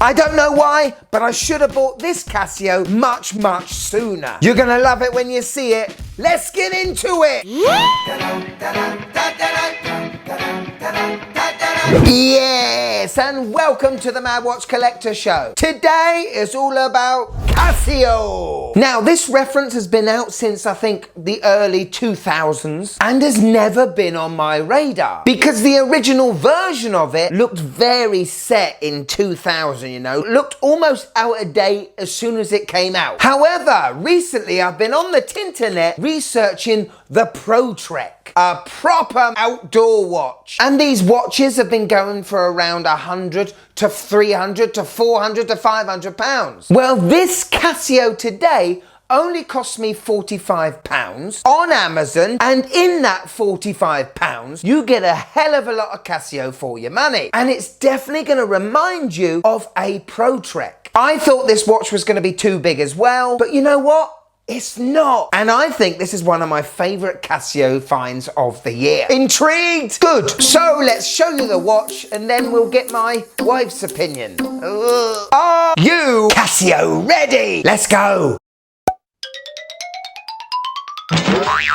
I don't know why, but I should have bought this Casio much sooner. You're gonna love it when you see it. Let's get into it. Yes, and welcome to the Mad Watch Collector Show. Today is all about Casio. Now, this reference has been out since I think the early 2000s and has never been on my radar because the original version of it looked very set in 2000, you know, looked almost out of date as soon as it came out. However, recently I've been on the Tinternet researching the Protrek, a proper outdoor watch. And these watches have been going for around 100 to 300 to 400 to 500 pounds. Well, this Casio today only cost me £45 on Amazon, and in that £45 you get a hell of a lot of Casio for your money, and it's definitely going to remind you of a Protrek. I thought this watch was going to be too big as well, but you know what? It's not. And I think this is one of my favourite Casio finds of the year. Intrigued? Good. So let's show you the watch and then we'll get my wife's opinion. Are you Casio ready? Let's go.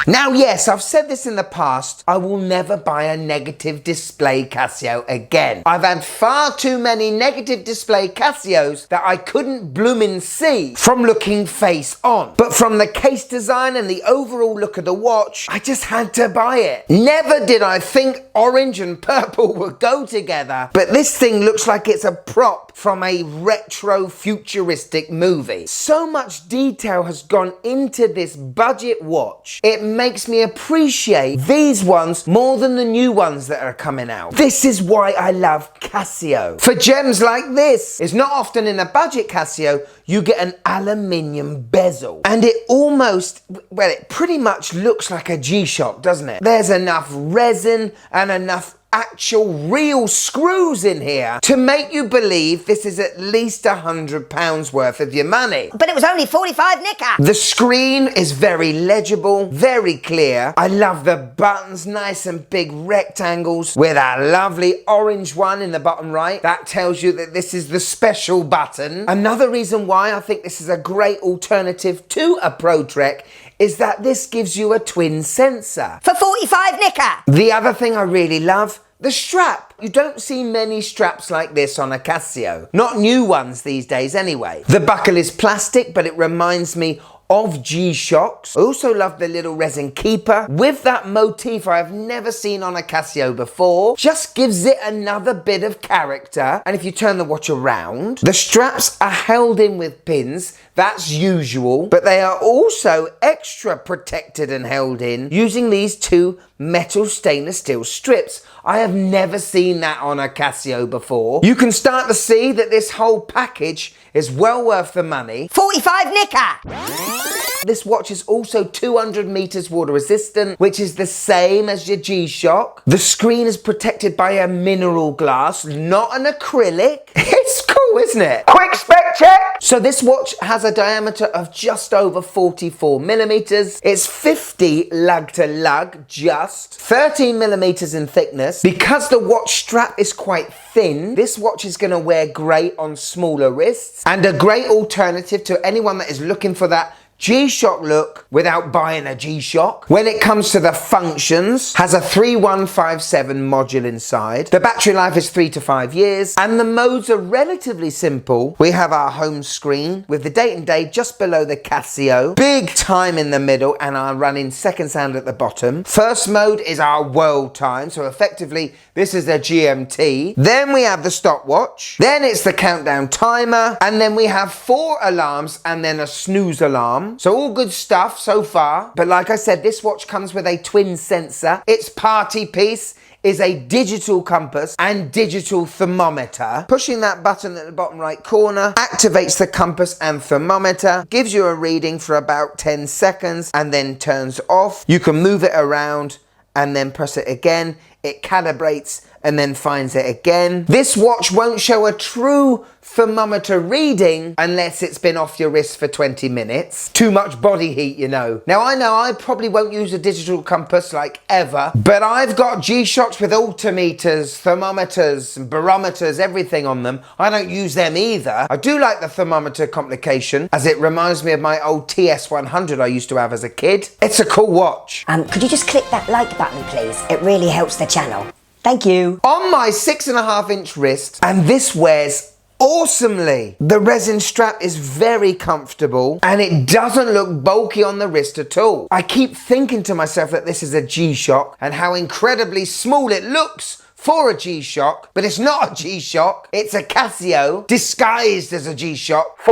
Now, yes, I've said this in the past, I will never buy a negative display Casio again. I've had far too many negative display Casios that I couldn't bloomin' see from looking face on. But from the case design and the overall look of the watch, I just had to buy it. Never did I think orange and purple would go together, but this thing looks like it's a prop from a retro futuristic movie. So much detail has gone into this budget watch. It makes me appreciate these ones more than the new ones that are coming out. This is why I love Casio. For gems like this, it's not often in a budget Casio you get an aluminium bezel. And it almost, well, it pretty much looks like a G-Shock, doesn't it? There's enough resin and enough actual real screws in here to make you believe this is at least £100 worth of your money. But it was only 45 nicker. The screen is very legible, very clear. I love the buttons, nice and big rectangles with a lovely orange one in the bottom right. That tells you that this is the special button. Another reason why I think this is a great alternative to a Protrek is that this gives you a twin sensor. For 45 nicker. The other thing I really love, the strap. You don't see many straps like this on a Casio. Not new ones these days anyway. The buckle is plastic, but it reminds me of G-Shocks. I also love the little resin keeper with that motif I've never seen on a Casio before. Just gives it another bit of character. And if you turn the watch around, the straps are held in with pins. That's usual, but they are also extra protected and held in using these two metal stainless steel strips. I have never seen that on a Casio before. You can start to see that this whole package is well worth the money. 45 nicker. This watch is also 200 meters water resistant, which is the same as your G-Shock. The screen is protected by a mineral glass, not an acrylic. It's cool, isn't it? Quick spec check. So this watch has a diameter of just over 44 millimeters. It's 50 lug to lug, just 13 millimeters in thickness. Because the watch strap is quite thin, this watch is going to wear great on smaller wrists and a great alternative to anyone that is looking for that G-Shock look without buying a G-Shock. When it comes to the functions, has a 3157 module inside. The battery life is 3 to 5 years and the modes are relatively simple. We have our home screen with the date and day just below the Casio, big time in the middle and our running seconds hand at the bottom. First mode is our world time, so effectively this is a GMT. Then we have the stopwatch, then it's the countdown timer, and then we have 4 alarms and then a snooze alarm. So all good stuff so far. But like I said, this watch comes with a twin sensor. Its party piece is a digital compass and digital thermometer. Pushing that button at the bottom right corner activates the compass and thermometer, gives you a reading for about 10 seconds and then turns off. You can move it around and then press it again. It calibrates and then finds it again. This watch won't show a true thermometer reading unless it's been off your wrist for 20 minutes. Too much body heat, you know. Now I know I probably won't use a digital compass like ever, but I've got G-Shocks with altimeters, thermometers, barometers, everything on them. I don't use them either. I do like the thermometer complication, as it reminds me of my old TS100 I used to have as a kid. It's a cool watch. Could you just click that like button, please? It really helps the channel. Thank you. On my 6.5-inch wrist, and this wears awesomely. The resin strap is very comfortable and it doesn't look bulky on the wrist at all. I keep thinking to myself that this is a G-Shock and how incredibly small it looks for a G-Shock, but it's not a G-Shock. It's a Casio disguised as a G-Shock /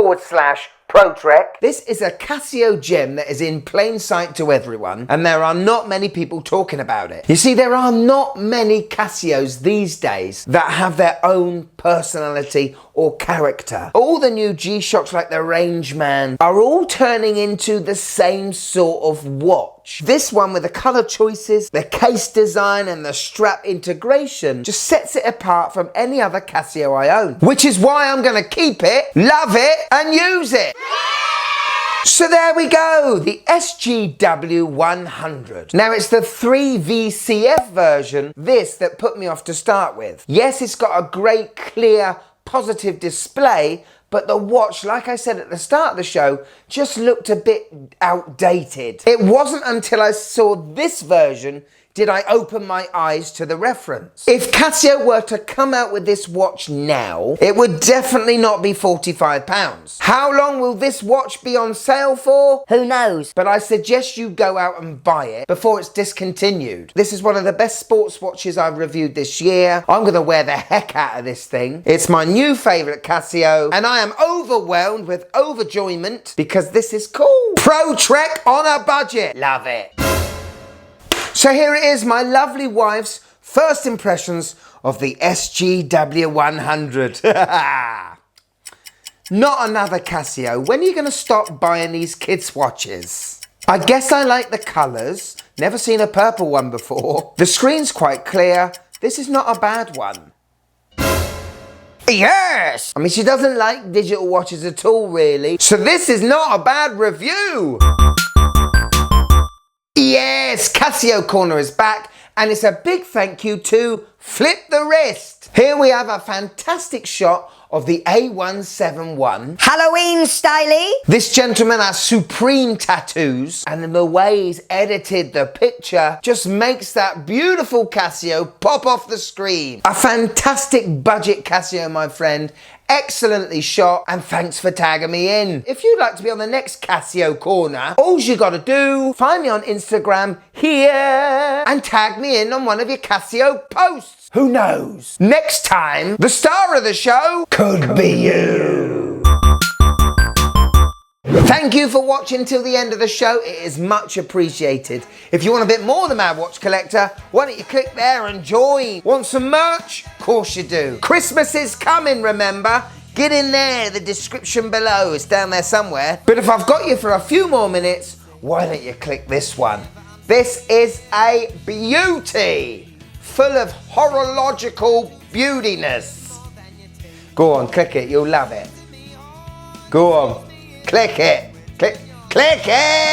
Protrek. This is a Casio gem that is in plain sight to everyone, and there are not many people talking about it. You see, there are not many Casios these days that have their own personality or character. All the new G-Shocks like the Rangeman are all turning into the same sort of watch. This one with the color choices, the case design and the strap integration just sets it apart from any other Casio I own, which is why I'm gonna keep it, love it and use it. So there we go, the SGW100. Now it's the 3VCF version, this that put me off to start with. Yes, it's got a great clear positive display, but the watch, like I said at the start of the show, just looked a bit outdated. It wasn't until I saw this version did I open my eyes to the reference. If Casio were to come out with this watch now, it would definitely not be £45. How long will this watch be on sale for? Who knows? But I suggest you go out and buy it before it's discontinued. This is one of the best sports watches I've reviewed this year. I'm gonna wear the heck out of this thing. It's my new favorite Casio, and I am overwhelmed with overjoyment because this is cool. Protrek on a budget. Love it. So here it is, my lovely wife's first impressions of the SGW100. Not another Casio. When are you going to stop buying these kids' watches? I guess I like the colours. Never seen a purple one before. The screen's quite clear. This is not a bad one. Yes! I mean, she doesn't like digital watches at all, really. So this is not a bad review. Yes, Casio Corner is back, and it's a big thank you to Flip the Wrist. Here we have a fantastic shot of the A171. Halloween styly. This gentleman has supreme tattoos, and the way he's edited the picture just makes that beautiful Casio pop off the screen. A fantastic budget Casio, my friend. Excellently shot, and thanks for tagging me in. If you'd like to be on the next Casio Corner, all you gotta do, find me on Instagram here and tag me in on one of your Casio posts. Who knows? Next time, the star of the show could be you. Thank you for watching till the end of the show. It is much appreciated. If you want a bit more than Mad Watch Collector, why don't you click there and join? Want some merch? Of course you do. Christmas is coming, remember? Get in there, the description below. It's down there somewhere. But if I've got you for a few more minutes, why don't you click this one? This is a beauty, full of horological beautiness. Go on, click it, you'll love it. Go on. Click it. Click it.